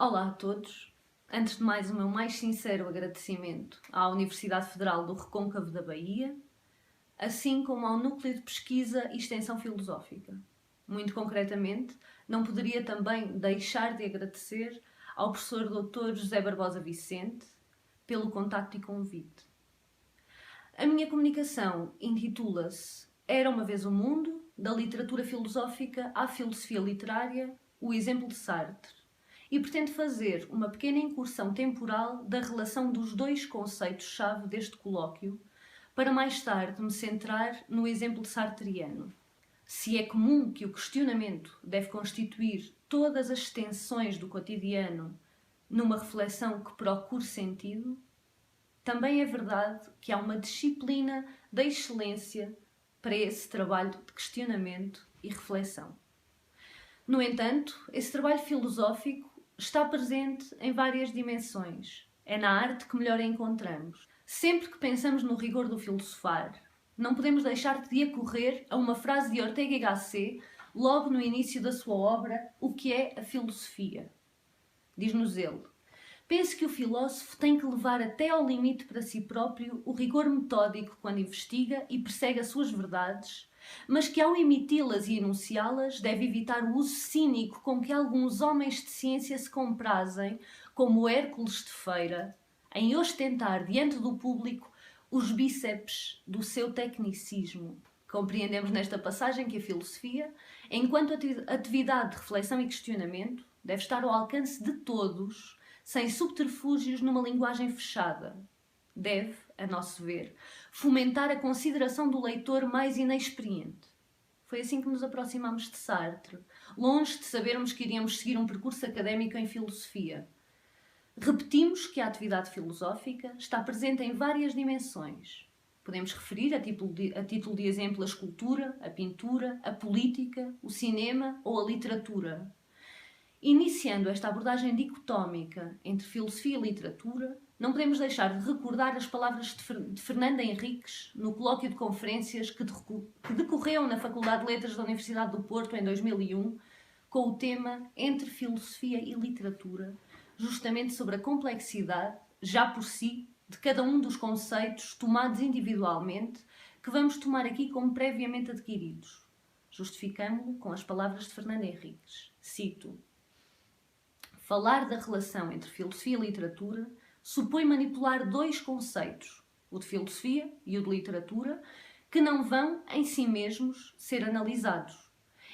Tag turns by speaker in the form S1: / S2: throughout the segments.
S1: Olá a todos. Antes de mais, o meu mais sincero agradecimento à Universidade Federal do Recôncavo da Bahia, assim como ao Núcleo de Pesquisa e Extensão Filosófica. Muito concretamente, não poderia também deixar de agradecer ao professor Dr. José Barbosa Vicente pelo contacto e convite. A minha comunicação intitula-se Era uma vez o mundo, da literatura filosófica à filosofia literária, o exemplo de Sartre, e pretendo fazer uma pequena incursão temporal da relação dos dois conceitos-chave deste colóquio, para mais tarde me centrar no exemplo sartriano. Se é comum que o questionamento deve constituir todas as tensões do cotidiano numa reflexão que procure sentido, também é verdade que há uma disciplina da excelência para esse trabalho de questionamento e reflexão. No entanto, esse trabalho filosófico está presente em várias dimensões. É na arte que melhor a encontramos. Sempre que pensamos no rigor do filosofar, não podemos deixar de acorrer a uma frase de Ortega y Gasset, logo no início da sua obra, O que é a filosofia? Diz-nos ele: penso que o filósofo tem que levar até ao limite para si próprio o rigor metódico quando investiga e persegue as suas verdades, mas que ao emiti-las e enunciá-las deve evitar o uso cínico com que alguns homens de ciência se comprazem, como Hércules de feira, em ostentar diante do público os bíceps do seu tecnicismo. Compreendemos nesta passagem que a filosofia, enquanto atividade de reflexão e questionamento, deve estar ao alcance de todos, sem subterfúgios numa linguagem fechada. Deve, a nosso ver, fomentar a consideração do leitor mais inexperiente. Foi assim que nos aproximámos de Sartre, longe de sabermos que iríamos seguir um percurso académico em filosofia. Repetimos que a atividade filosófica está presente em várias dimensões. Podemos referir, a título de exemplo, a escultura, a pintura, a política, o cinema ou a literatura. Iniciando esta abordagem dicotómica entre filosofia e literatura, não podemos deixar de recordar as palavras de Fernando Henriques no colóquio de conferências que decorreu na Faculdade de Letras da Universidade do Porto em 2001, com o tema Entre Filosofia e Literatura, justamente sobre a complexidade, já por si, de cada um dos conceitos tomados individualmente, que vamos tomar aqui como previamente adquiridos. Justificamo-lo com as palavras de Fernando Henriques. Cito: falar da relação entre filosofia e literatura supõe manipular dois conceitos, o de filosofia e o de literatura, que não vão, em si mesmos, ser analisados.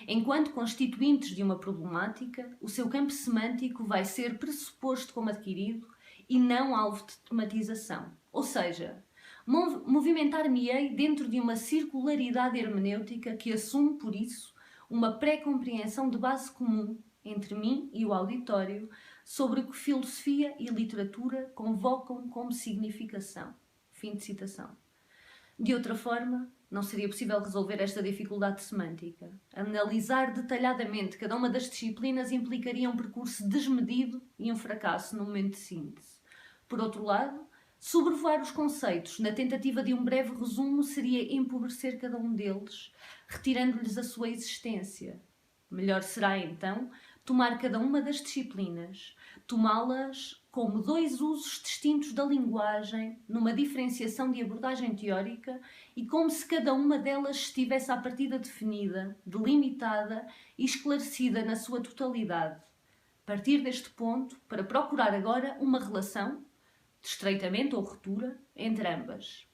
S1: Enquanto constituintes de uma problemática, o seu campo semântico vai ser pressuposto como adquirido e não alvo de tematização. Ou seja, movimentar-me-ei dentro de uma circularidade hermenêutica que assume, por isso, uma pré-compreensão de base comum entre mim e o auditório sobre o que filosofia e literatura convocam como significação. Fim de citação. De outra forma, não seria possível resolver esta dificuldade semântica. Analisar detalhadamente cada uma das disciplinas implicaria um percurso desmedido e um fracasso no momento de síntese. Por outro lado, sobrevoar os conceitos na tentativa de um breve resumo seria empobrecer cada um deles, retirando-lhes a sua existência. Melhor será, então, tomar cada uma das disciplinas, tomá-las como dois usos distintos da linguagem, numa diferenciação de abordagem teórica e como se cada uma delas estivesse à partida definida, delimitada e esclarecida na sua totalidade. Partir deste ponto para procurar agora uma relação, de estreitamento ou ruptura, entre ambas.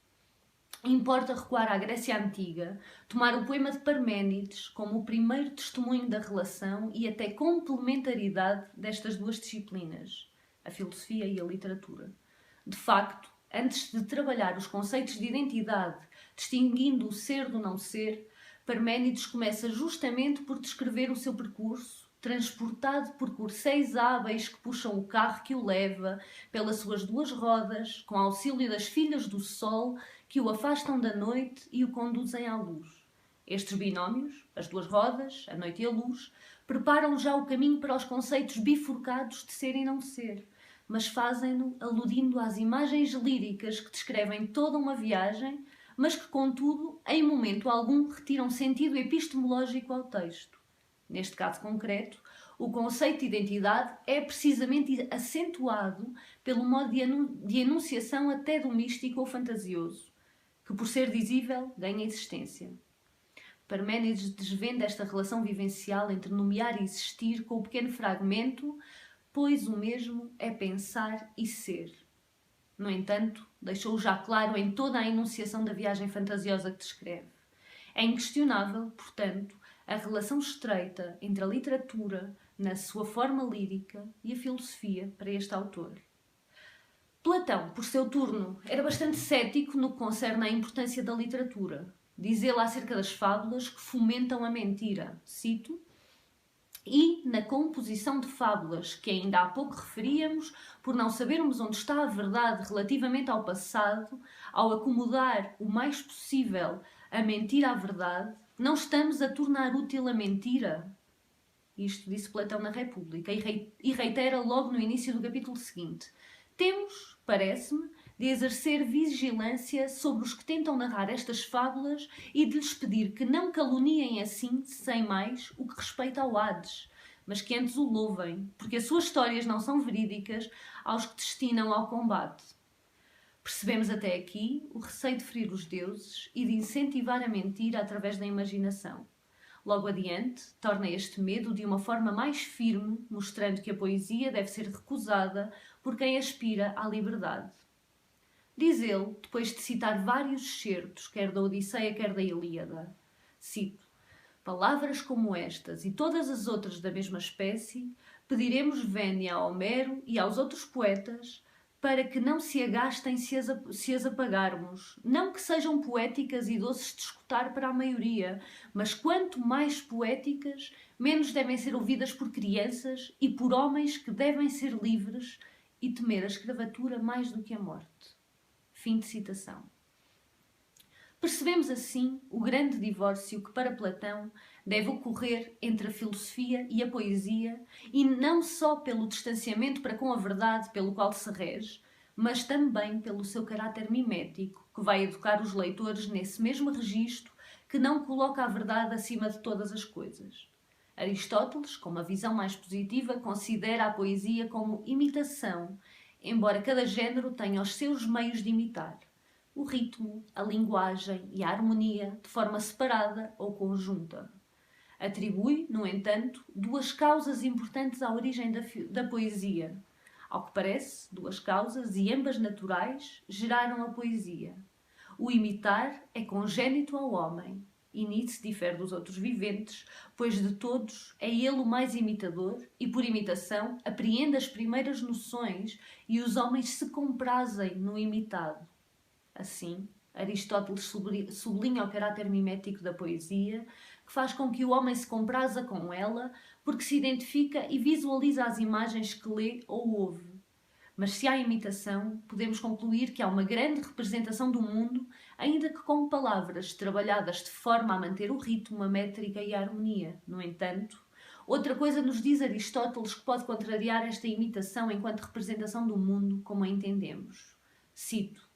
S1: Importa recuar à Grécia Antiga, tomar o poema de Parménides como o primeiro testemunho da relação e até complementaridade destas duas disciplinas, a filosofia e a literatura. De facto, antes de trabalhar os conceitos de identidade, distinguindo o ser do não ser, Parménides começa justamente por descrever o seu percurso, transportado por corcéis hábeis que puxam o carro que o leva pelas suas duas rodas, com auxílio das filhas do sol, que o afastam da noite e o conduzem à luz. Estes binómios, as duas rodas, a noite e a luz, preparam já o caminho para os conceitos bifurcados de ser e não ser, mas fazem-no aludindo às imagens líricas que descrevem toda uma viagem, mas que, contudo, em momento algum retiram sentido epistemológico ao texto. Neste caso concreto, O conceito de identidade é precisamente acentuado pelo modo de enunciação até do místico ou fantasioso, que por ser dizível ganha existência. Parménides desvenda esta relação vivencial entre nomear e existir com o pequeno fragmento, pois o mesmo é pensar e ser. No entanto, deixou já claro em toda a enunciação da viagem fantasiosa que descreve. É inquestionável, portanto, a relação estreita entre a literatura, na sua forma lírica, e a filosofia para este autor. Platão, por seu turno, era bastante cético no que concerne à importância da literatura. Diz ele acerca das fábulas que fomentam a mentira, cito, e na composição de fábulas que ainda há pouco referíamos, por não sabermos onde está a verdade relativamente ao passado, ao acomodar o mais possível a mentira à verdade, não estamos a tornar útil a mentira? Isto disse Platão na República e reitera logo no início do capítulo seguinte. Temos, parece-me, de exercer vigilância sobre os que tentam narrar estas fábulas e de lhes pedir que não caluniem assim, sem mais, o que respeita ao Hades, mas que antes o louvem, porque as suas histórias não são verídicas aos que destinam ao combate. Percebemos até aqui o receio de ferir os deuses e de incentivar a mentira através da imaginação. Logo adiante, torna este medo de uma forma mais firme, mostrando que a poesia deve ser recusada por quem aspira à liberdade. Diz ele, depois de citar vários excertos, quer da Odisseia, quer da Ilíada, cito, palavras como estas e todas as outras da mesma espécie, pediremos vénia a Homero e aos outros poetas para que não se agastem se as apagarmos. Não que sejam poéticas e doces de escutar para a maioria, mas quanto mais poéticas, menos devem ser ouvidas por crianças e por homens que devem ser livres e temer a escravatura mais do que a morte. Fim de citação. Percebemos assim o grande divórcio que para Platão deve ocorrer entre a filosofia e a poesia, e não só pelo distanciamento para com a verdade pelo qual se rege, mas também pelo seu caráter mimético, que vai educar os leitores nesse mesmo registro que não coloca a verdade acima de todas as coisas. Aristóteles, com uma visão mais positiva, considera a poesia como imitação, embora cada género tenha os seus meios de imitar. O ritmo, a linguagem e a harmonia de forma separada ou conjunta. Atribui, no entanto, duas causas importantes à origem da poesia. Ao que parece, duas causas, e ambas naturais, geraram a poesia. O imitar é congénito ao homem, e nisso difere dos outros viventes, pois de todos é ele o mais imitador e, por imitação, apreende as primeiras noções e os homens se comprazem no imitado. Assim, Aristóteles sublinha o caráter mimético da poesia, que faz com que o homem se compraza com ela, porque se identifica e visualiza as imagens que lê ou ouve. Mas se há imitação, podemos concluir que há uma grande representação do mundo, ainda que com palavras trabalhadas de forma a manter o ritmo, a métrica e a harmonia. No entanto, outra coisa nos diz Aristóteles que pode contrariar esta imitação enquanto representação do mundo como a entendemos. Cito: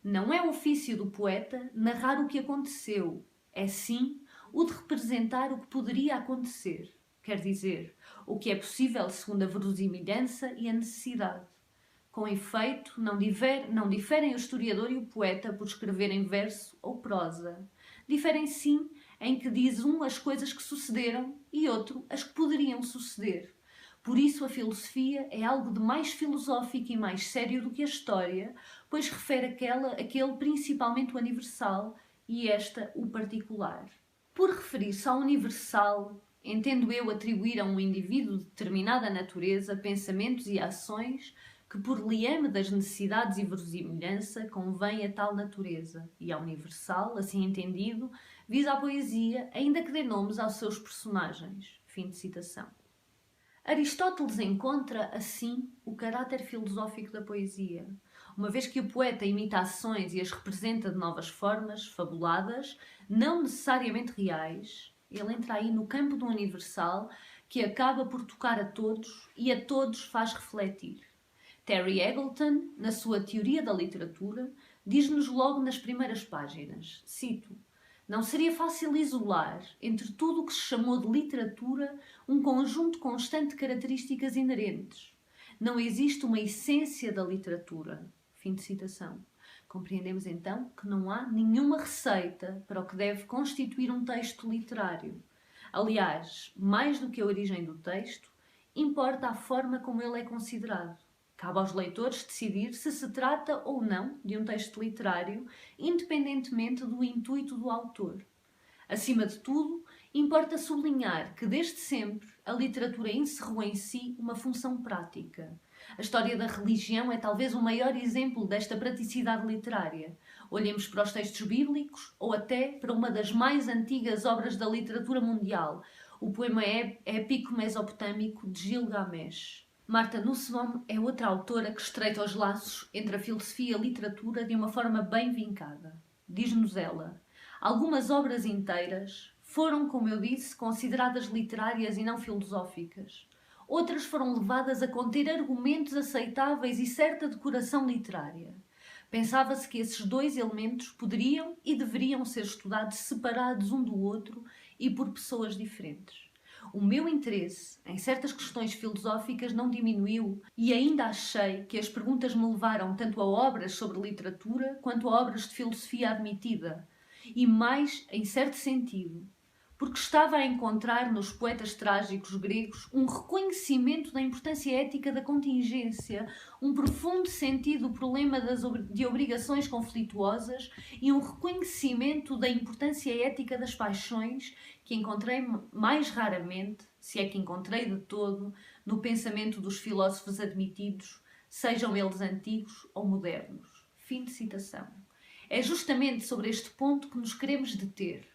S1: não é o ofício do poeta narrar o que aconteceu, é sim o de representar o que poderia acontecer, quer dizer, o que é possível segundo a verosimilhança e a necessidade. Com efeito, não diferem o historiador e o poeta por escreverem verso ou prosa. Diferem sim em que diz um as coisas que sucederam e outro as que poderiam suceder. Por isso a filosofia é algo de mais filosófico e mais sério do que a história, pois refere aquele principalmente o universal e esta o particular. Por referir-se ao universal, entendo eu atribuir a um indivíduo de determinada natureza pensamentos e ações que por liame das necessidades e verosimilhança convém a tal natureza, e ao universal, assim entendido, visa a poesia, ainda que dê nomes aos seus personagens. Fim de citação. Aristóteles encontra, assim, o caráter filosófico da poesia. Uma vez que o poeta imita ações e as representa de novas formas, fabuladas, não necessariamente reais, ele entra aí no campo do universal que acaba por tocar a todos e a todos faz refletir. Terry Eagleton, na sua Teoria da Literatura, diz-nos logo nas primeiras páginas, cito: não seria fácil isolar, entre tudo o que se chamou de literatura, um conjunto constante de características inerentes. Não existe uma essência da literatura. Fim de citação. Compreendemos então que não há nenhuma receita para o que deve constituir um texto literário. Aliás, mais do que a origem do texto, importa a forma como ele é considerado. Cabe aos leitores decidir se se trata ou não de um texto literário, independentemente do intuito do autor. Acima de tudo, importa sublinhar que, desde sempre, a literatura encerrou em si uma função prática. A história da religião é talvez o maior exemplo desta praticidade literária. Olhemos para os textos bíblicos ou até para uma das mais antigas obras da literatura mundial, o poema épico mesopotâmico de Gilgamesh. Martha Nussbaum é outra autora que estreita os laços entre a filosofia e a literatura de uma forma bem vincada. Diz-nos ela: algumas obras inteiras foram, como eu disse, consideradas literárias e não filosóficas. Outras foram levadas a conter argumentos aceitáveis e certa decoração literária. Pensava-se que esses dois elementos poderiam e deveriam ser estudados separados um do outro e por pessoas diferentes. O meu interesse em certas questões filosóficas não diminuiu e ainda achei que as perguntas me levaram tanto a obras sobre literatura quanto a obras de filosofia admitida, e mais em certo sentido, porque estava a encontrar nos poetas trágicos gregos um reconhecimento da importância ética da contingência, um profundo sentido do problema de obrigações conflituosas e um reconhecimento da importância ética das paixões que encontrei mais raramente, se é que encontrei de todo, no pensamento dos filósofos admitidos, sejam eles antigos ou modernos. Fim de citação. É justamente sobre este ponto que nos queremos deter.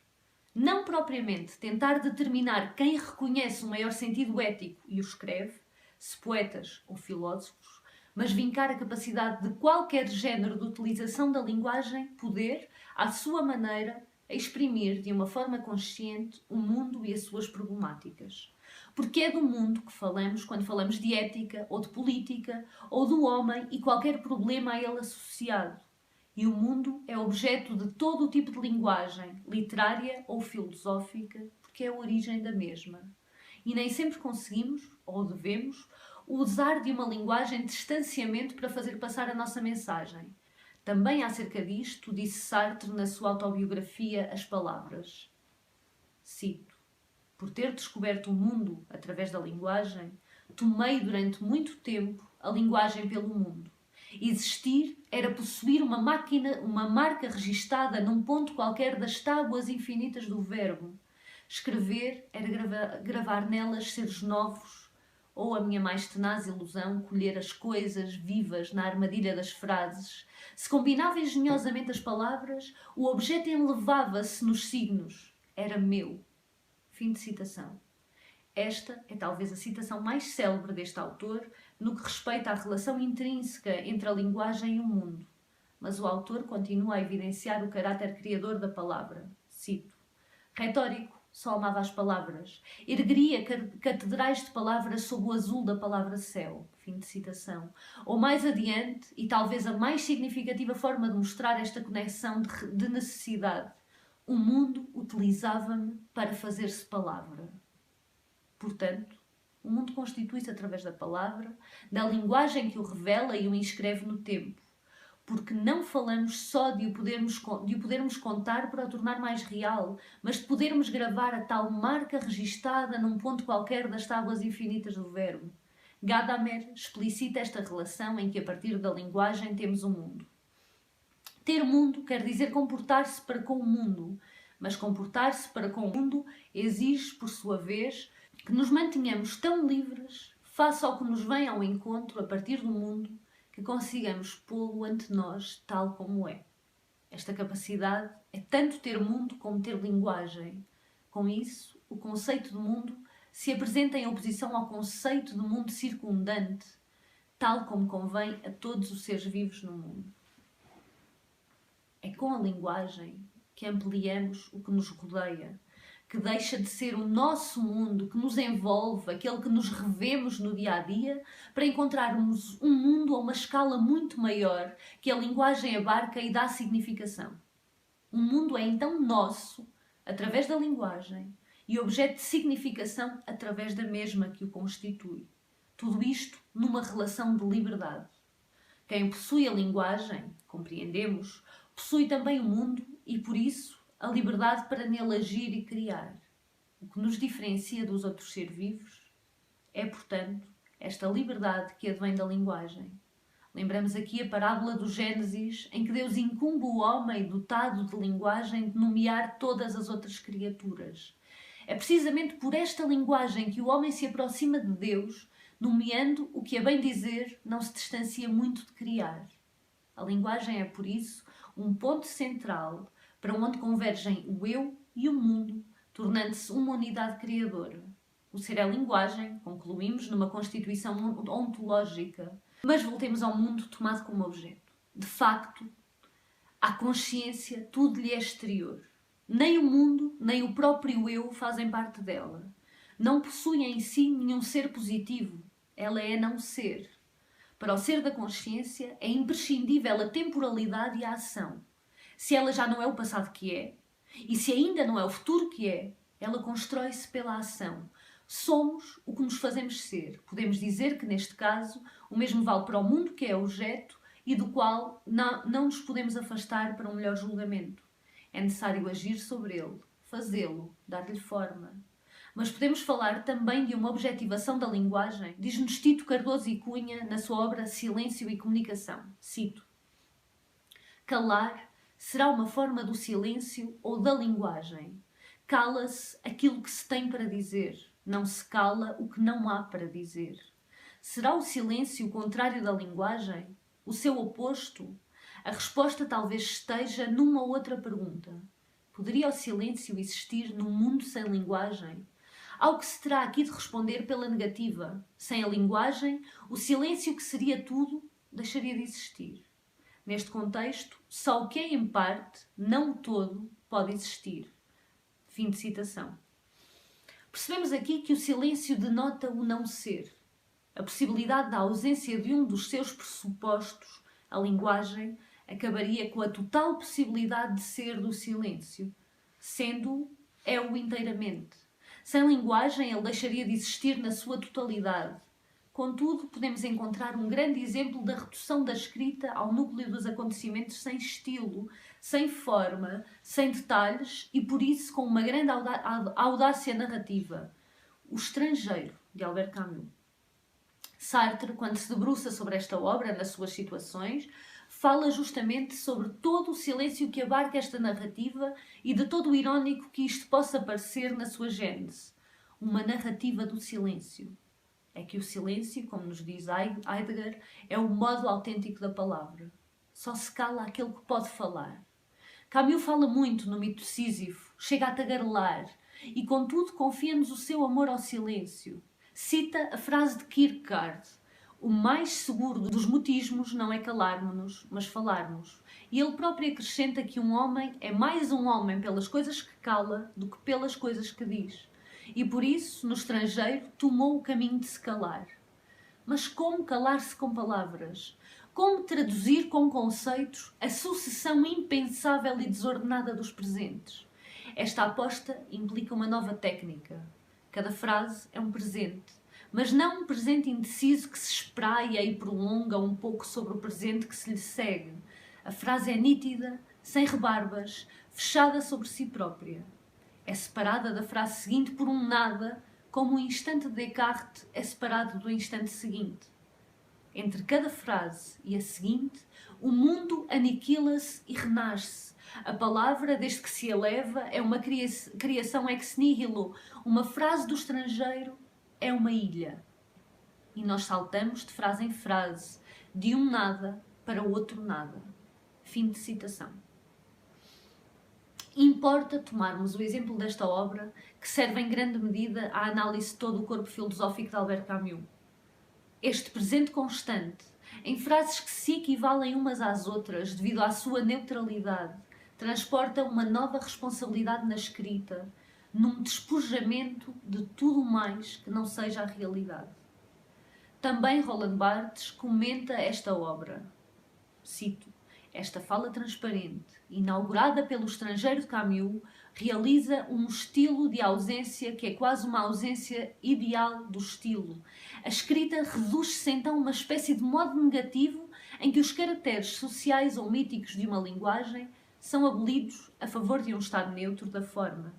S1: Não propriamente tentar determinar quem reconhece o maior sentido ético e o escreve, se poetas ou filósofos, mas vincar a capacidade de qualquer género de utilização da linguagem poder, à sua maneira, exprimir de uma forma consciente o mundo e as suas problemáticas. Porque é do mundo que falamos quando falamos de ética ou de política ou do homem e qualquer problema a ele associado. E o mundo é objeto de todo o tipo de linguagem, literária ou filosófica, porque é a origem da mesma. E nem sempre conseguimos, ou devemos, usar de uma linguagem de distanciamento para fazer passar a nossa mensagem. Também acerca disto disse Sartre na sua autobiografia As Palavras. Cito: por ter descoberto o mundo através da linguagem, tomei durante muito tempo a linguagem pelo mundo. Existir era possuir uma marca registada num ponto qualquer das tábuas infinitas do verbo. Escrever era gravar nelas seres novos, ou a minha mais tenaz ilusão, colher as coisas vivas na armadilha das frases. Se combinava engenhosamente as palavras, o objeto elevava-se nos signos. Era meu. Fim de citação. Esta é talvez a citação mais célebre deste autor no que respeita à relação intrínseca entre a linguagem e o mundo. Mas o autor continua a evidenciar o caráter criador da palavra. Cito: retórico, só amava as palavras. Ergueria catedrais de palavras sob o azul da palavra céu. Fim de citação. Ou mais adiante, e talvez a mais significativa forma de mostrar esta conexão de necessidade: o mundo utilizava-me para fazer-se palavra. Portanto, o mundo constitui-se através da palavra, da linguagem que o revela e o inscreve no tempo, porque não falamos só de o podermos contar para o tornar mais real, mas de podermos gravar a tal marca registada num ponto qualquer das tábuas infinitas do verbo. Gadamer explicita esta relação em que, a partir da linguagem, temos o mundo. Ter mundo quer dizer comportar-se para com o mundo, mas comportar-se para com o mundo exige, por sua vez, que nos mantenhamos tão livres, face ao que nos vem ao encontro a partir do mundo, que consigamos pô-lo ante nós tal como é. Esta capacidade é tanto ter mundo como ter linguagem. Com isso, o conceito de mundo se apresenta em oposição ao conceito de mundo circundante, tal como convém a todos os seres vivos no mundo. É com a linguagem que ampliamos o que nos rodeia, que deixa de ser o nosso mundo, que nos envolve, aquele que nos revemos no dia-a-dia, para encontrarmos um mundo a uma escala muito maior, que a linguagem abarca e dá significação. O mundo é então nosso, através da linguagem, e objeto de significação através da mesma que o constitui. Tudo isto numa relação de liberdade. Quem possui a linguagem, compreendemos, possui também o mundo e, por isso, a liberdade para nele agir e criar. O que nos diferencia dos outros seres vivos é, portanto, esta liberdade que advém da linguagem. Lembramos aqui a parábola do Gênesis, em que Deus incumbe o homem dotado de linguagem de nomear todas as outras criaturas. É precisamente por esta linguagem que o homem se aproxima de Deus, nomeando o que, a bem dizer, não se distancia muito de criar. A linguagem é, por isso, um ponto central para onde convergem o eu e o mundo, tornando-se uma unidade criadora. O ser é linguagem, concluímos, numa constituição ontológica. Mas voltemos ao mundo tomado como objeto. De facto, à consciência tudo lhe é exterior. Nem o mundo, nem o próprio eu fazem parte dela. Não possui em si nenhum ser positivo. Ela é não ser. Para o ser da consciência é imprescindível a temporalidade e a ação. Se ela já não é o passado que é, e se ainda não é o futuro que é, ela constrói-se pela ação. Somos o que nos fazemos ser. Podemos dizer que, neste caso, o mesmo vale para o mundo que é objeto e do qual não nos podemos afastar para um melhor julgamento. É necessário agir sobre ele, fazê-lo, dar-lhe forma. Mas podemos falar também de uma objetivação da linguagem, diz-nos Tito Cardoso e Cunha na sua obra Silêncio e Comunicação. Cito: calar será uma forma do silêncio ou da linguagem. Cala-se aquilo que se tem para dizer. Não se cala o que não há para dizer. Será o silêncio o contrário da linguagem? O seu oposto? A resposta talvez esteja numa outra pergunta. Poderia o silêncio existir num mundo sem linguagem? Ao que se terá aqui de responder pela negativa. Sem a linguagem, o silêncio que seria tudo deixaria de existir. Neste contexto, só o que é em parte, não o todo, pode existir. Fim de citação. Percebemos aqui que o silêncio denota o não ser. A possibilidade da ausência de um dos seus pressupostos, a linguagem, acabaria com a total possibilidade de ser do silêncio, sendo é-o inteiramente. Sem linguagem, ele deixaria de existir na sua totalidade. Contudo, podemos encontrar um grande exemplo da redução da escrita ao núcleo dos acontecimentos sem estilo, sem forma, sem detalhes e, por isso, com uma grande audácia narrativa. O Estrangeiro, de Albert Camus. Sartre, quando se debruça sobre esta obra, nas suas situações, fala justamente sobre todo o silêncio que abarca esta narrativa e de todo o irónico que isto possa parecer na sua gênese. Uma narrativa do silêncio. É que o silêncio, como nos diz Heidegger, é o modo autêntico da palavra. Só se cala aquele que pode falar. Camus fala muito no mito de Sísifo, chega a tagarelar e, contudo, confia-nos o seu amor ao silêncio. Cita a frase de Kierkegaard: o mais seguro dos mutismos não é calarmos-nos, mas falarmos. E ele próprio acrescenta que um homem é mais um homem pelas coisas que cala do que pelas coisas que diz. E por isso, no Estrangeiro, tomou o caminho de se calar. Mas como calar-se com palavras? Como traduzir com conceitos a sucessão impensável e desordenada dos presentes? Esta aposta implica uma nova técnica. Cada frase é um presente, mas não um presente indeciso que se espraia e prolonga um pouco sobre o presente que se lhe segue. A frase é nítida, sem rebarbas, fechada sobre si própria. É separada da frase seguinte por um nada, como o instante de Descartes é separado do instante seguinte. Entre cada frase e a seguinte, o mundo aniquila-se e renasce. A palavra, desde que se eleva, é uma criação ex nihilo. Uma frase do Estrangeiro é uma ilha. E nós saltamos de frase em frase, de um nada para outro nada. Fim de citação. Importa tomarmos o exemplo desta obra, que serve em grande medida à análise de todo o corpo filosófico de Albert Camus. Este presente constante, em frases que se equivalem umas às outras devido à sua neutralidade, transporta uma nova responsabilidade na escrita, num despojamento de tudo mais que não seja a realidade. Também Roland Barthes comenta esta obra. Cito: esta fala transparente, inaugurada pelo Estrangeiro de Camus, realiza um estilo de ausência que é quase uma ausência ideal do estilo. A escrita reduz-se então a uma espécie de modo negativo em que os caracteres sociais ou míticos de uma linguagem são abolidos a favor de um estado neutro da forma.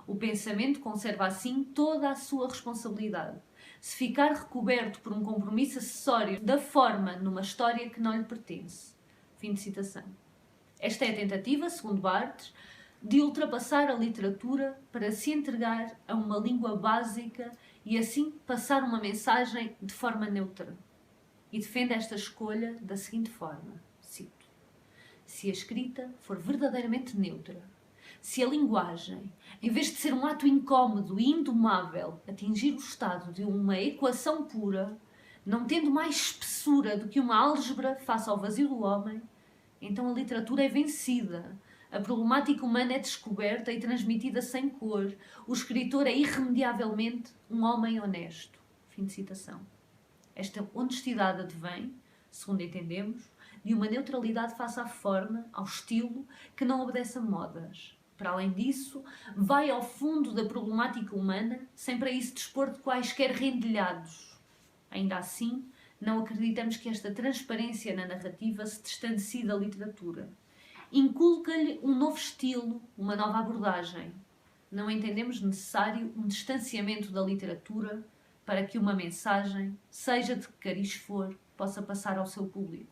S1: O pensamento conserva assim toda a sua responsabilidade. Se ficar recoberto por um compromisso acessório da forma numa história que não lhe pertence. Fim de citação. Esta é a tentativa, segundo Barthes, de ultrapassar a literatura para se entregar a uma língua básica e assim passar uma mensagem de forma neutra. E defende esta escolha da seguinte forma, cito: se a escrita for verdadeiramente neutra, se a linguagem, em vez de ser um ato incómodo e indomável, atingir o estado de uma equação pura, não tendo mais espessura do que uma álgebra face ao vazio do homem, então a literatura é vencida, a problemática humana é descoberta e transmitida sem cor, o escritor é irremediavelmente um homem honesto. Fim de citação. Esta honestidade advém, segundo entendemos, de uma neutralidade face à forma, ao estilo, que não obedece a modas. Para além disso, vai ao fundo da problemática humana, sem para isso dispor de quaisquer rendilhados. Ainda assim, não acreditamos que esta transparência na narrativa se distancie da literatura. Inculca-lhe um novo estilo, uma nova abordagem. Não entendemos necessário um distanciamento da literatura para que uma mensagem, seja de que cariz for, possa passar ao seu público.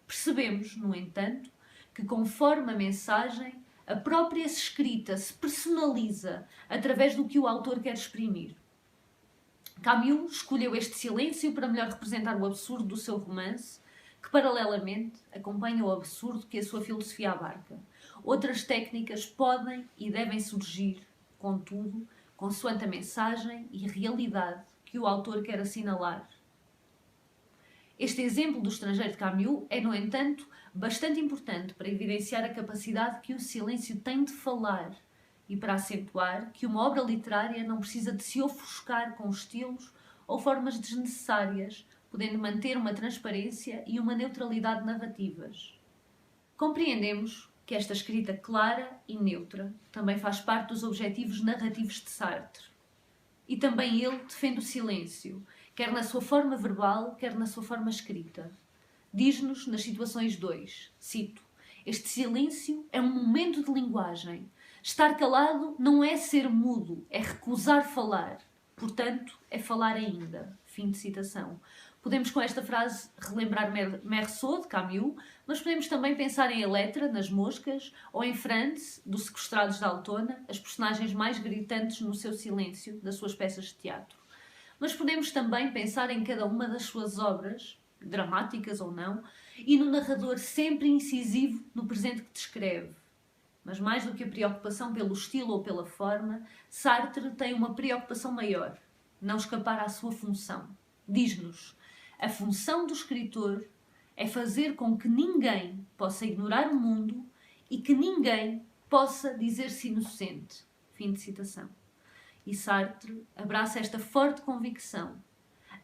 S1: Percebemos, no entanto, que conforme a mensagem, a própria escrita se personaliza através do que o autor quer exprimir. Camus escolheu este silêncio para melhor representar o absurdo do seu romance, que paralelamente acompanha o absurdo que a sua filosofia abarca. Outras técnicas podem e devem surgir, contudo, consoante a mensagem e realidade que o autor quer assinalar. Este exemplo do Estrangeiro de Camus é, no entanto, bastante importante para evidenciar a capacidade que o silêncio tem de falar e para acentuar que uma obra literária não precisa de se ofuscar com estilos ou formas desnecessárias, podendo manter uma transparência e uma neutralidade narrativas. Compreendemos que esta escrita clara e neutra também faz parte dos objetivos narrativos de Sartre. E também ele defende o silêncio, quer na sua forma verbal, quer na sua forma escrita. Diz-nos nas situações 2, cito: este silêncio é um momento de linguagem. Estar calado não é ser mudo, é recusar falar. Portanto, é falar ainda. Fim de citação. Podemos com esta frase relembrar Meursault, de Camus, mas podemos também pensar em Electra, nas Moscas, ou em Franz, do Sequestrados de Altona, as personagens mais gritantes no seu silêncio das suas peças de teatro. Mas podemos também pensar em cada uma das suas obras, dramáticas ou não, e no narrador sempre incisivo no presente que descreve. Mas mais do que a preocupação pelo estilo ou pela forma, Sartre tem uma preocupação maior: não escapar à sua função. Diz-nos: a função do escritor é fazer com que ninguém possa ignorar o mundo e que ninguém possa dizer-se inocente. Fim de citação. E Sartre abraça esta forte convicção,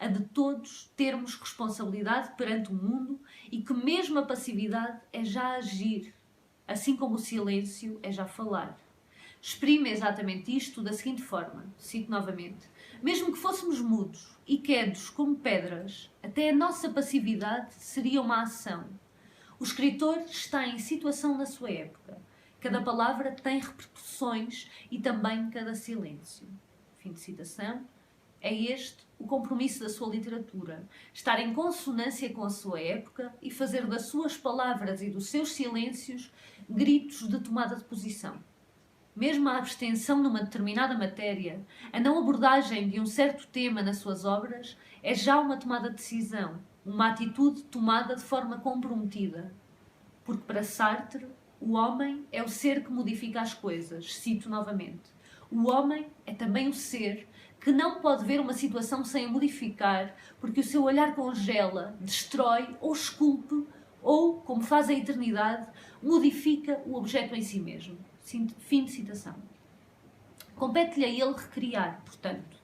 S1: a de todos termos responsabilidade perante o mundo e que mesmo a passividade é já agir, assim como o silêncio é já falar. Exprime exatamente isto da seguinte forma, cito novamente: mesmo que fôssemos mudos e quedos como pedras, até a nossa passividade seria uma ação. O escritor está em situação na sua época. Cada palavra tem repercussões e também cada silêncio. Fim de citação. É este o compromisso da sua literatura: estar em consonância com a sua época e fazer das suas palavras e dos seus silêncios gritos de tomada de posição. Mesmo a abstenção numa determinada matéria, a não abordagem de um certo tema nas suas obras, é já uma tomada de decisão, uma atitude tomada de forma comprometida. Porque para Sartre, o homem é o ser que modifica as coisas. Cito novamente: o homem é também o ser que não pode ver uma situação sem a modificar, porque o seu olhar congela, destrói ou esculpe, ou, como faz a eternidade, modifica o objeto em si mesmo. Fim de citação. Compete-lhe a ele recriar, portanto,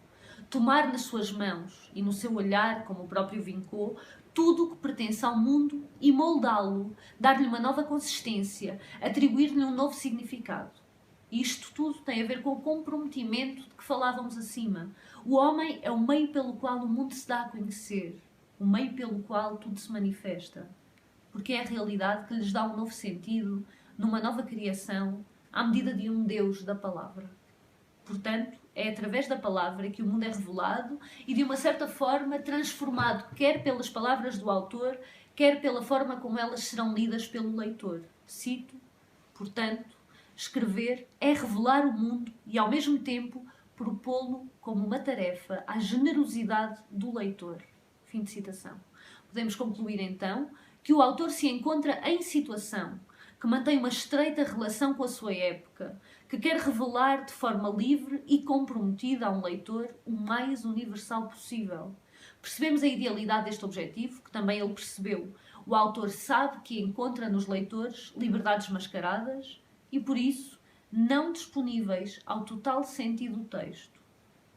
S1: tomar nas suas mãos e no seu olhar, como o próprio vincou, tudo o que pertence ao mundo e moldá-lo, dar-lhe uma nova consistência, atribuir-lhe um novo significado. E isto tudo tem a ver com o comprometimento de que falávamos acima. O homem é o meio pelo qual o mundo se dá a conhecer, o meio pelo qual tudo se manifesta. Porque é a realidade que lhes dá um novo sentido, numa nova criação, à medida de um Deus da palavra. Portanto, é através da palavra que o mundo é revelado e, de uma certa forma, transformado, quer pelas palavras do autor, quer pela forma como elas serão lidas pelo leitor. Cito, portanto, escrever é revelar o mundo e, ao mesmo tempo, propô-lo como uma tarefa à generosidade do leitor. Fim de citação. Podemos concluir, então, que o autor se encontra em situação, que mantém uma estreita relação com a sua época, que quer revelar de forma livre e comprometida a um leitor o mais universal possível. Percebemos a idealidade deste objetivo, que também ele percebeu. O autor sabe que encontra nos leitores liberdades mascaradas e, por isso, não disponíveis ao total sentido do texto.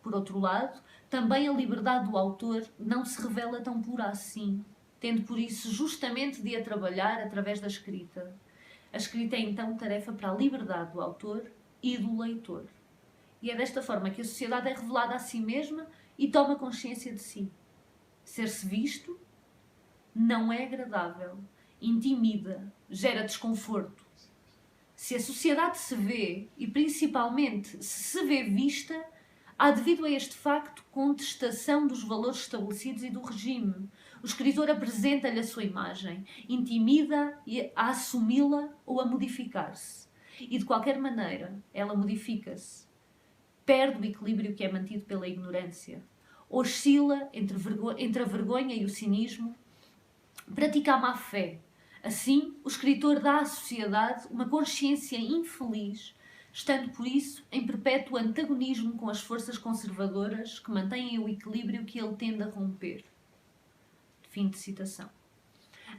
S1: Por outro lado, também a liberdade do autor não se revela tão pura assim, tendo por isso justamente de a trabalhar através da escrita. A escrita é então tarefa para a liberdade do autor e do leitor. E é desta forma que a sociedade é revelada a si mesma e toma consciência de si. Ser-se visto não é agradável, intimida, gera desconforto. Se a sociedade se vê, e principalmente se vê vista, há devido a este facto contestação dos valores estabelecidos e do regime. O escritor apresenta-lhe a sua imagem, intimida-a a assumi-la ou a modificar-se. E de qualquer maneira, ela modifica-se. Perde o equilíbrio que é mantido pela ignorância. Oscila entre a vergonha e o cinismo. Pratica a má-fé. Assim, o escritor dá à sociedade uma consciência infeliz, estando por isso em perpétuo antagonismo com as forças conservadoras que mantêm o equilíbrio que ele tende a romper. Fim de citação.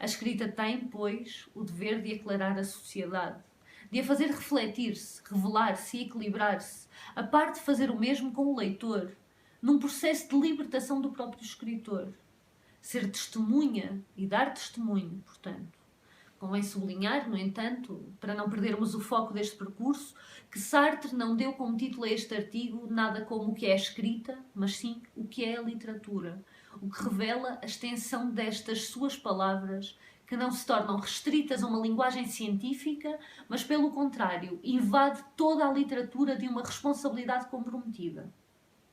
S1: A escrita tem, pois, o dever de aclarar a sociedade, de a fazer refletir-se, revelar-se e equilibrar-se, a par de fazer o mesmo com o leitor, num processo de libertação do próprio escritor. Ser testemunha e dar testemunho, portanto. Convém sublinhar, no entanto, para não perdermos o foco deste percurso, que Sartre não deu como título a este artigo nada como o que é a escrita, mas sim o que é a literatura, o que revela a extensão destas suas palavras, que não se tornam restritas a uma linguagem científica, mas, pelo contrário, invade toda a literatura de uma responsabilidade comprometida.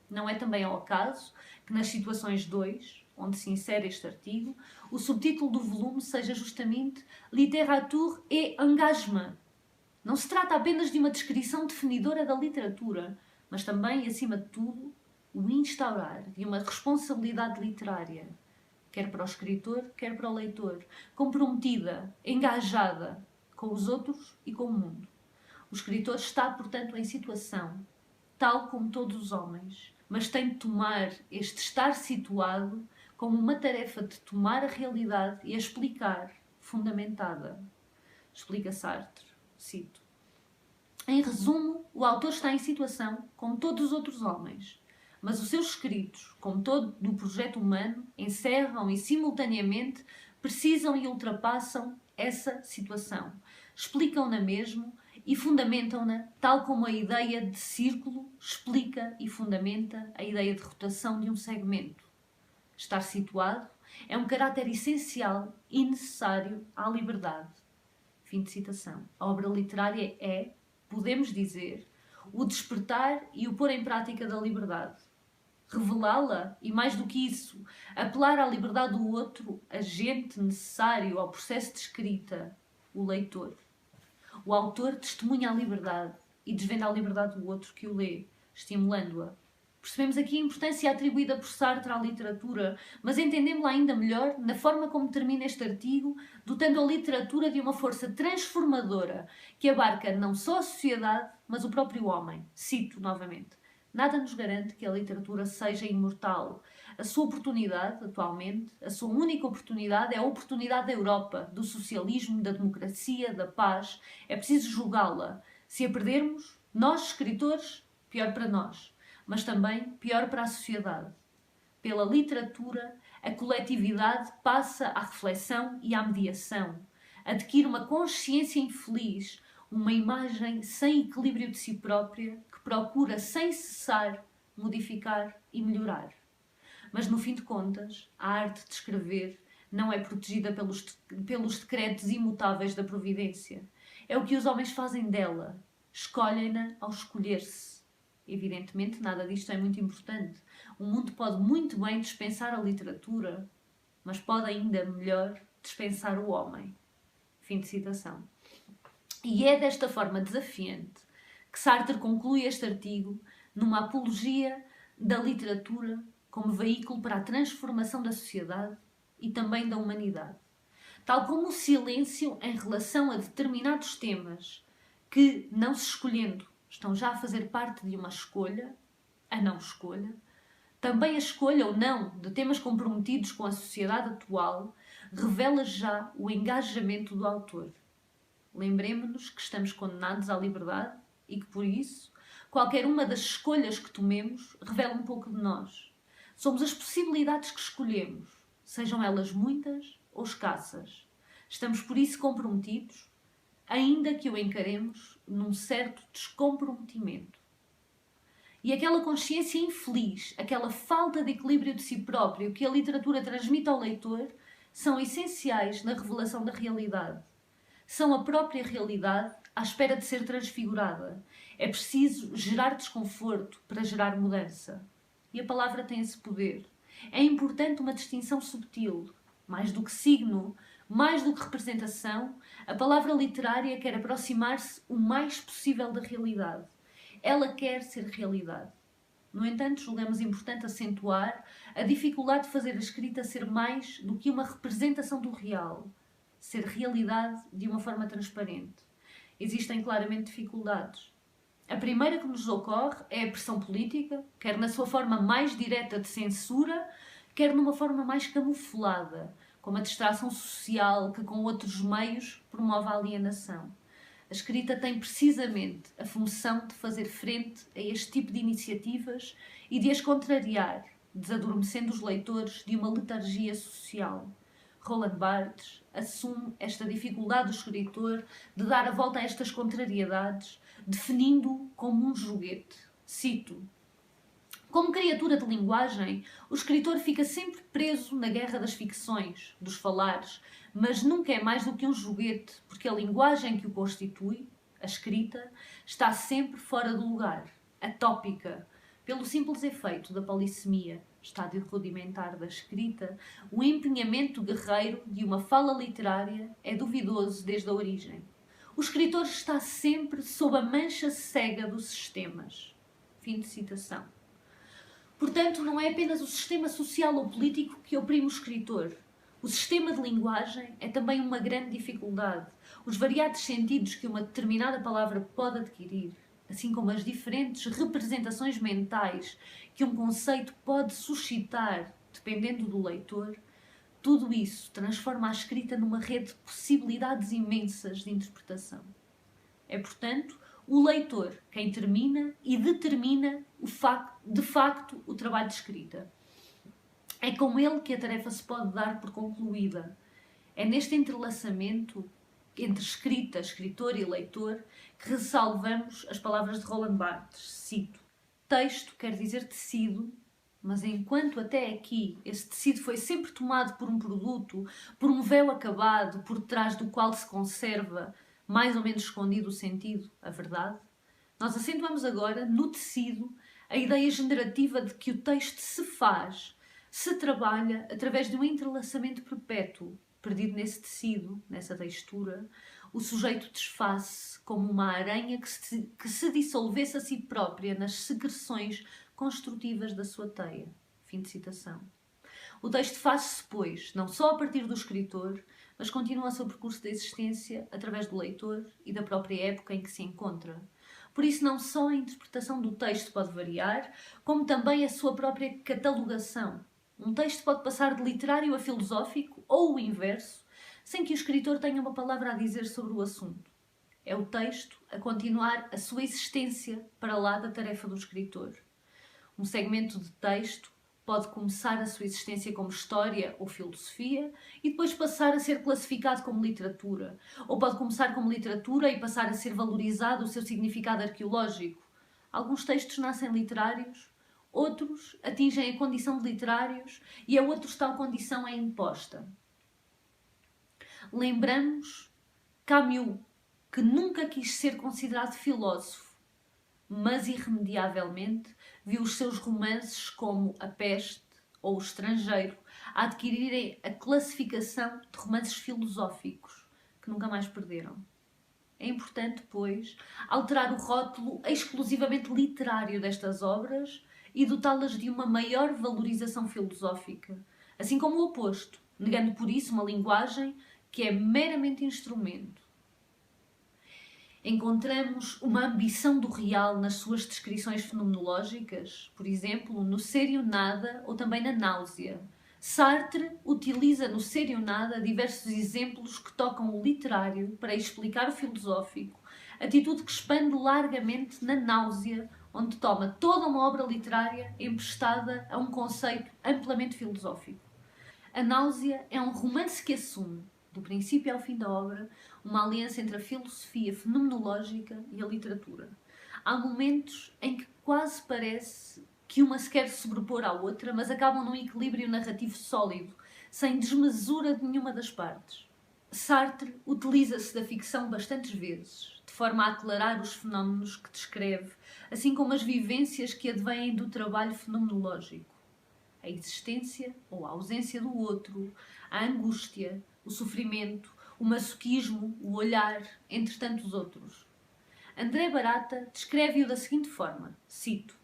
S1: Não é também ao acaso que nas situações 2, onde se insere este artigo, o subtítulo do volume seja justamente Littérature et Engagement. Não se trata apenas de uma descrição definidora da literatura, mas também, acima de tudo, o instaurar de uma responsabilidade literária, quer para o escritor, quer para o leitor, comprometida, engajada com os outros e com o mundo. O escritor está, portanto, em situação, tal como todos os homens, mas tem de tomar este estar situado como uma tarefa de tomar a realidade e a explicar, fundamentada. Explica Sartre, cito. Em resumo, o autor está em situação como todos os outros homens, mas os seus escritos, como todo o projeto humano, encerram e simultaneamente precisam e ultrapassam essa situação, explicam-na mesmo e fundamentam-na, tal como a ideia de círculo explica e fundamenta a ideia de rotação de um segmento. Estar situado é um caráter essencial e necessário à liberdade. Fim de citação. A obra literária é, podemos dizer, o despertar e o pôr em prática da liberdade. Revelá-la e, mais do que isso, apelar à liberdade do outro, agente necessário ao processo de escrita, o leitor. O autor testemunha a liberdade e desvenda a liberdade do outro que o lê, estimulando-a. Percebemos aqui a importância atribuída por Sartre à literatura, mas entendemos-la ainda melhor na forma como termina este artigo, dotando a literatura de uma força transformadora que abarca não só a sociedade, mas o próprio homem. Cito novamente. Nada nos garante que a literatura seja imortal. A sua oportunidade, atualmente, a sua única oportunidade é a oportunidade da Europa, do socialismo, da democracia, da paz. É preciso julgá-la. Se a perdermos, nós, escritores, pior para nós, mas também pior para a sociedade. Pela literatura, a coletividade passa à reflexão e à mediação. Adquire uma consciência infeliz, uma imagem sem equilíbrio de si própria, que procura, sem cessar, modificar e melhorar. Mas, no fim de contas, a arte de escrever não é protegida pelos decretos imutáveis da providência. É o que os homens fazem dela. Escolhem-na ao escolher-se. Evidentemente, nada disto é muito importante. O mundo pode muito bem dispensar a literatura, mas pode ainda melhor dispensar o homem. Fim de citação. E é desta forma desafiante que Sartre conclui este artigo numa apologia da literatura como veículo para a transformação da sociedade e também da humanidade. Tal como o silêncio em relação a determinados temas que, não se escolhendo, estão já a fazer parte de uma escolha, a não escolha, também a escolha ou não de temas comprometidos com a sociedade atual revela já o engajamento do autor. Lembremos-nos que estamos condenados à liberdade e que, por isso, qualquer uma das escolhas que tomemos revela um pouco de nós. Somos as possibilidades que escolhemos, sejam elas muitas ou escassas. Estamos, por isso, comprometidos, ainda que o encaremos num certo descomprometimento. E aquela consciência infeliz, aquela falta de equilíbrio de si próprio que a literatura transmite ao leitor, são essenciais na revelação da realidade. São a própria realidade à espera de ser transfigurada. É preciso gerar desconforto para gerar mudança. E a palavra tem esse poder. É importante uma distinção subtil. Mais do que signo, mais do que representação, a palavra literária quer aproximar-se o mais possível da realidade. Ela quer ser realidade. No entanto, julgamos importante acentuar a dificuldade de fazer a escrita ser mais do que uma representação do real, ser realidade de uma forma transparente. Existem claramente dificuldades. A primeira que nos ocorre é a pressão política, quer na sua forma mais direta de censura, quer numa forma mais camuflada, como a distração social que com outros meios promove a alienação. A escrita tem precisamente a função de fazer frente a este tipo de iniciativas e de as contrariar, desadormecendo os leitores de uma letargia social. Roland Barthes assume esta dificuldade do escritor de dar a volta a estas contrariedades, definindo-o como um joguete. Cito: como criatura de linguagem, o escritor fica sempre preso na guerra das ficções, dos falares, mas nunca é mais do que um joguete, porque a linguagem que o constitui, a escrita, está sempre fora do lugar, atópica, pelo simples efeito da polissemia, estádio rudimentar da escrita. O empenhamento guerreiro de uma fala literária é duvidoso desde a origem. O escritor está sempre sob a mancha cega dos sistemas. Fim de citação. Portanto, não é apenas o sistema social ou político que oprime o escritor. O sistema de linguagem é também uma grande dificuldade. Os variados sentidos que uma determinada palavra pode adquirir, assim como as diferentes representações mentais que um conceito pode suscitar, dependendo do leitor, tudo isso transforma a escrita numa rede de possibilidades imensas de interpretação. É, portanto, o leitor quem termina e determina de facto o trabalho de escrita. É com ele que a tarefa se pode dar por concluída. É neste entrelaçamento entre escrita, escritor e leitor que ressalvamos as palavras de Roland Barthes. Cito: texto quer dizer tecido, mas enquanto até aqui esse tecido foi sempre tomado por um produto, por um véu acabado, por trás do qual se conserva, mais ou menos escondido, o sentido, a verdade, nós acentuamos agora, no tecido, a ideia generativa de que o texto se faz, se trabalha através de um entrelaçamento perpétuo. Perdido nesse tecido, nessa textura, o sujeito desfaz-se como uma aranha que se dissolvesse a si própria nas secreções construtivas da sua teia. Fim de citação. O texto faz-se, pois, não só a partir do escritor, mas continua o seu percurso de existência através do leitor e da própria época em que se encontra. Por isso, não só a interpretação do texto pode variar, como também a sua própria catalogação. Um texto pode passar de literário a filosófico, ou o inverso, sem que o escritor tenha uma palavra a dizer sobre o assunto. É o texto a continuar a sua existência para lá da tarefa do escritor. Um segmento de texto pode começar a sua existência como história ou filosofia e depois passar a ser classificado como literatura. Ou pode começar como literatura e passar a ser valorizado o seu significado arqueológico. Alguns textos nascem literários, outros atingem a condição de literários e a outros tal condição é imposta. Lembramos Camus, que nunca quis ser considerado filósofo, mas irremediavelmente viu os seus romances como A Peste ou O Estrangeiro a adquirirem a classificação de romances filosóficos, que nunca mais perderam. É importante, pois, alterar o rótulo exclusivamente literário destas obras e dotá-las de uma maior valorização filosófica, assim como o oposto, negando por isso uma linguagem que é meramente instrumento. Encontramos uma ambição do real nas suas descrições fenomenológicas, por exemplo, no Ser e o Nada ou também na Náusea. Sartre utiliza no Ser e o Nada diversos exemplos que tocam o literário para explicar o filosófico, atitude que expande largamente na Náusea, onde toma toda uma obra literária emprestada a um conceito amplamente filosófico. A Náusea é um romance que assume, do princípio ao fim da obra, uma aliança entre a filosofia fenomenológica e a literatura. Há momentos em que quase parece que uma se quer sobrepor à outra, mas acabam num equilíbrio narrativo sólido, sem desmesura de nenhuma das partes. Sartre utiliza-se da ficção bastantes vezes, de forma a aclarar os fenómenos que descreve, assim como as vivências que advêm do trabalho fenomenológico. A existência ou a ausência do outro, a angústia, o sofrimento, o masoquismo, o olhar, entre tantos outros. André Barata descreve-o da seguinte forma, cito: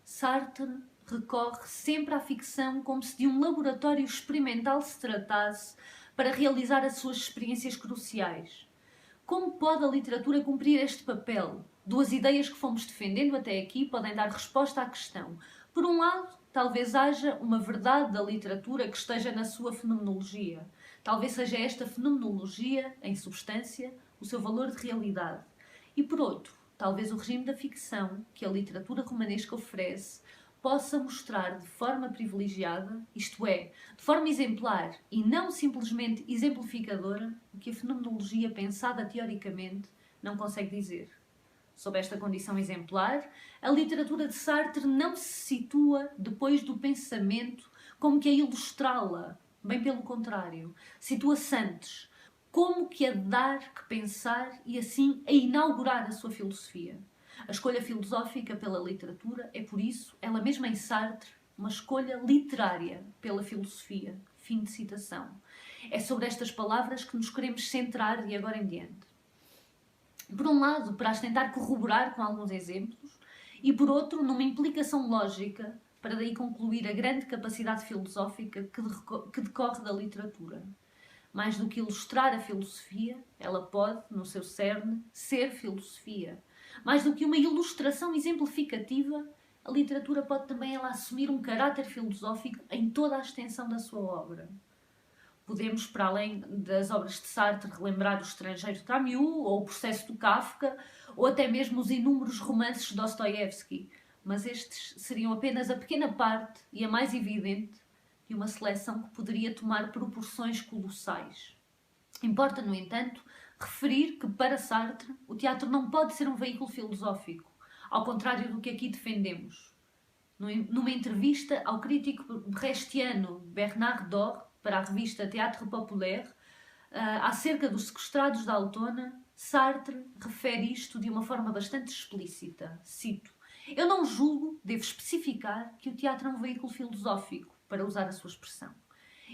S1: Sartre recorre sempre à ficção como se de um laboratório experimental se tratasse para realizar as suas experiências cruciais. Como pode a literatura cumprir este papel? Duas ideias que fomos defendendo até aqui podem dar resposta à questão. Por um lado, talvez haja uma verdade da literatura que esteja na sua fenomenologia. Talvez seja esta fenomenologia, em substância, o seu valor de realidade. E por outro, talvez o regime da ficção que a literatura romanesca oferece possa mostrar de forma privilegiada, isto é, de forma exemplar e não simplesmente exemplificadora, o que a fenomenologia pensada teoricamente não consegue dizer. Sob esta condição exemplar, a literatura de Sartre não se situa depois do pensamento como que a ilustrá-la, bem pelo contrário, situa-se antes, como que a dar que pensar e assim a inaugurar a sua filosofia. A escolha filosófica pela literatura é, por isso, ela mesma em Sartre, uma escolha literária pela filosofia. Fim de citação. É sobre estas palavras que nos queremos centrar de agora em diante. Por um lado, para as tentar corroborar com alguns exemplos, e por outro, numa implicação lógica, para daí concluir a grande capacidade filosófica que decorre da literatura. Mais do que ilustrar a filosofia, ela pode, no seu cerne, ser filosofia. Mais do que uma ilustração exemplificativa, a literatura pode também ela assumir um caráter filosófico em toda a extensão da sua obra. Podemos, para além das obras de Sartre, relembrar O Estrangeiro de Camus, ou O Processo do Kafka, ou até mesmo os inúmeros romances de Dostoiévski, mas estes seriam apenas a pequena parte e a mais evidente de uma seleção que poderia tomar proporções colossais. Importa, no entanto, referir que, para Sartre, o teatro não pode ser um veículo filosófico, ao contrário do que aqui defendemos. Numa entrevista ao crítico brechtiano Bernard Dor, para a revista Théâtre Populaire, acerca dos sequestrados da Altona, Sartre refere isto de uma forma bastante explícita. Cito: Eu não julgo, devo especificar, que o teatro é um veículo filosófico, para usar a sua expressão.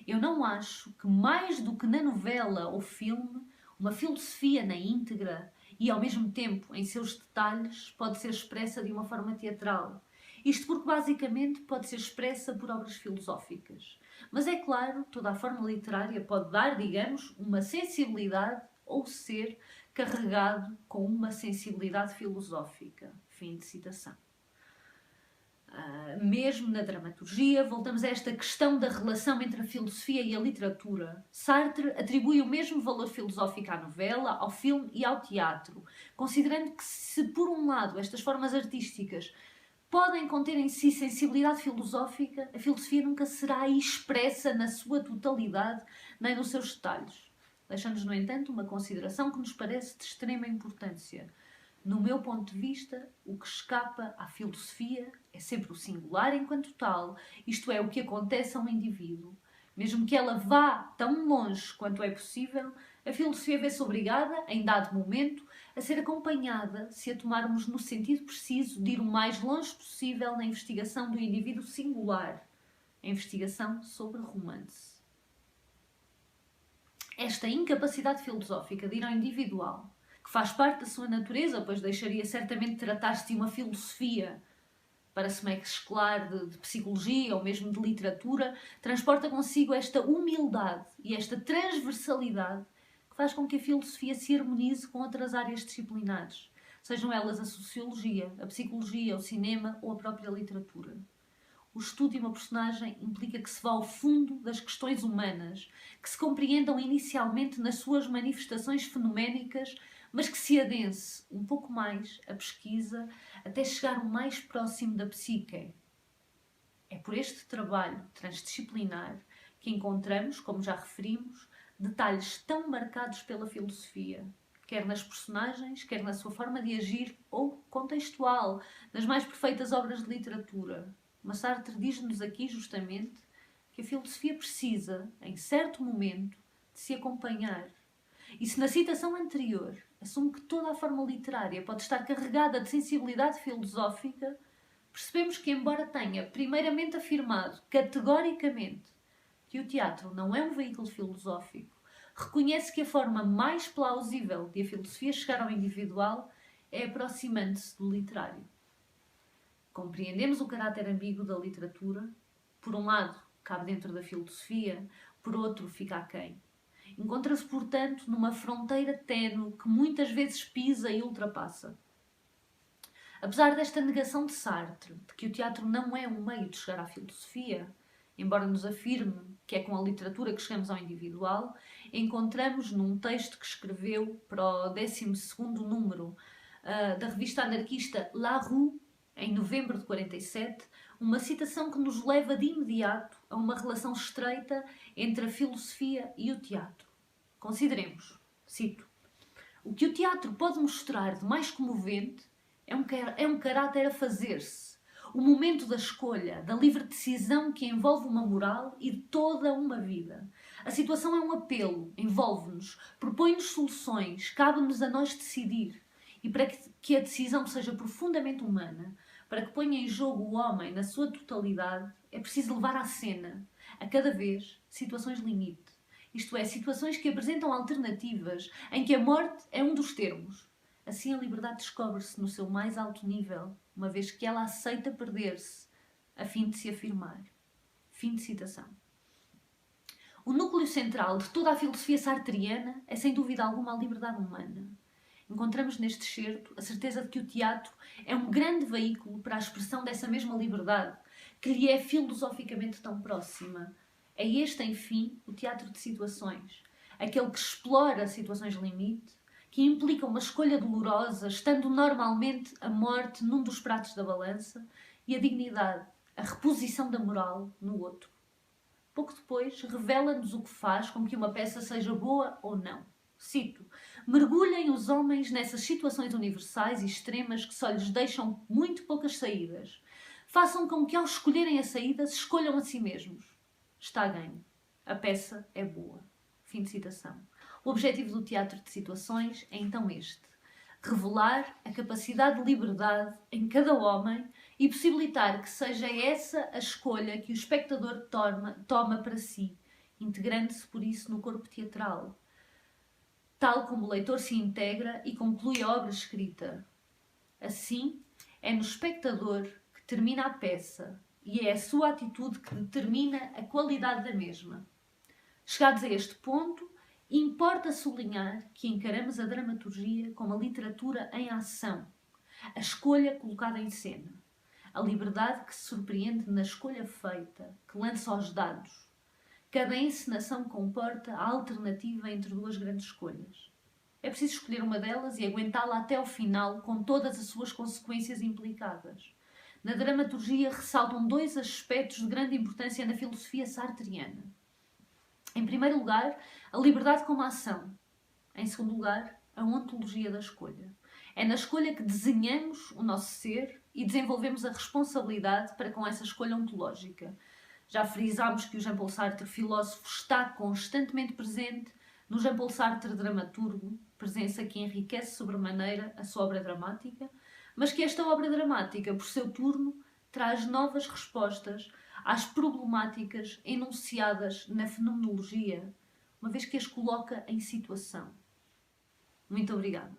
S1: Eu não acho que, mais do que na novela ou filme, uma filosofia na íntegra e, ao mesmo tempo, em seus detalhes, pode ser expressa de uma forma teatral. Isto porque, basicamente, pode ser expressa por obras filosóficas. Mas é claro, toda a forma literária pode dar, digamos, uma sensibilidade ou ser carregado com uma sensibilidade filosófica. Fim de citação. Mesmo na dramaturgia, voltamos a esta questão da relação entre a filosofia e a literatura. Sartre atribui o mesmo valor filosófico à novela, ao filme e ao teatro, considerando que, se por um lado estas formas artísticas podem conter em si sensibilidade filosófica, a filosofia nunca será expressa na sua totalidade, nem nos seus detalhes. Deixa-nos, no entanto, uma consideração que nos parece de extrema importância. No meu ponto de vista, o que escapa à filosofia é sempre o singular enquanto tal, isto é, o que acontece a um indivíduo. Mesmo que ela vá tão longe quanto é possível, a filosofia vê-se obrigada, em dado momento, a ser acompanhada, se a tomarmos no sentido preciso de ir o mais longe possível na investigação do indivíduo singular, a investigação sobre romance. Esta incapacidade filosófica de ir ao individual, que faz parte da sua natureza, pois deixaria certamente tratar-se de uma filosofia para se mesclar de psicologia ou mesmo de literatura, transporta consigo esta humildade e esta transversalidade que faz com que a filosofia se harmonize com outras áreas disciplinares, sejam elas a sociologia, a psicologia, o cinema ou a própria literatura. O estudo de uma personagem implica que se vá ao fundo das questões humanas, que se compreendam inicialmente nas suas manifestações fenoménicas, mas que se adense um pouco mais a pesquisa até chegar o mais próximo da psique. É por este trabalho transdisciplinar que encontramos, como já referimos, detalhes tão marcados pela filosofia, quer nas personagens, quer na sua forma de agir ou contextual, nas mais perfeitas obras de literatura. Mas Sartre diz-nos aqui justamente que a filosofia precisa, em certo momento, de se acompanhar. E se na citação anterior assume que toda a forma literária pode estar carregada de sensibilidade filosófica, percebemos que, embora tenha primeiramente afirmado categoricamente que o teatro não é um veículo filosófico, reconhece que a forma mais plausível de a filosofia chegar ao individual é aproximando-se do literário. Compreendemos o caráter ambíguo da literatura. Por um lado, cabe dentro da filosofia, por outro, fica aquém. Encontra-se, portanto, numa fronteira ténue que muitas vezes pisa e ultrapassa. Apesar desta negação de Sartre, de que o teatro não é um meio de chegar à filosofia, embora nos afirme que é com a literatura que chegamos ao individual, encontramos num texto que escreveu para o 12º número da revista anarquista La Rue, em novembro de 47, uma citação que nos leva de imediato a uma relação estreita entre a filosofia e o teatro. Consideremos, cito, o que o teatro pode mostrar de mais comovente é um caráter a fazer-se, o momento da escolha, da livre decisão que envolve uma moral e toda uma vida. A situação é um apelo, envolve-nos, propõe-nos soluções, cabe-nos a nós decidir. E para que a decisão seja profundamente humana, para que ponha em jogo o homem na sua totalidade, é preciso levar à cena, a cada vez, situações limite. Isto é, situações que apresentam alternativas, em que a morte é um dos termos. Assim a liberdade descobre-se no seu mais alto nível, uma vez que ela aceita perder-se, a fim de se afirmar. Fim de citação. O núcleo central de toda a filosofia sartriana é, sem dúvida alguma, a liberdade humana. Encontramos neste excerto a certeza de que o teatro é um grande veículo para a expressão dessa mesma liberdade, que lhe é filosoficamente tão próxima. É este, enfim, o teatro de situações, aquele que explora situações limite, que implica uma escolha dolorosa, estando normalmente a morte num dos pratos da balança e a dignidade, a reposição da moral, no outro. Pouco depois, revela-nos o que faz com que uma peça seja boa ou não. Cito, mergulhem os homens nessas situações universais e extremas que só lhes deixam muito poucas saídas. Façam com que, ao escolherem a saída, se escolham a si mesmos. Está a ganho. A peça é boa. Fim de citação. O objetivo do teatro de situações é então este: revelar a capacidade de liberdade em cada homem e possibilitar que seja essa a escolha que o espectador toma para si, integrando-se por isso no corpo teatral, tal como o leitor se integra e conclui a obra escrita. Assim, é no espectador que termina a peça e é a sua atitude que determina a qualidade da mesma. Chegados a este ponto, importa sublinhar que encaramos a dramaturgia como a literatura em ação, a escolha colocada em cena, a liberdade que se surpreende na escolha feita, que lança os dados. Cada encenação comporta a alternativa entre duas grandes escolhas. É preciso escolher uma delas e aguentá-la até ao final, com todas as suas consequências implicadas. Na dramaturgia ressaltam dois aspectos de grande importância na filosofia sartriana. Em primeiro lugar, a liberdade como ação. Em segundo lugar, a ontologia da escolha. É na escolha que desenhamos o nosso ser e desenvolvemos a responsabilidade para com essa escolha ontológica. Já frisámos que o Jean-Paul Sartre, filósofo, está constantemente presente no Jean-Paul Sartre, dramaturgo, presença que enriquece sobremaneira a sua obra dramática, mas que esta obra dramática, por seu turno, traz novas respostas às problemáticas enunciadas na fenomenologia, uma vez que as coloca em situação. Muito obrigada.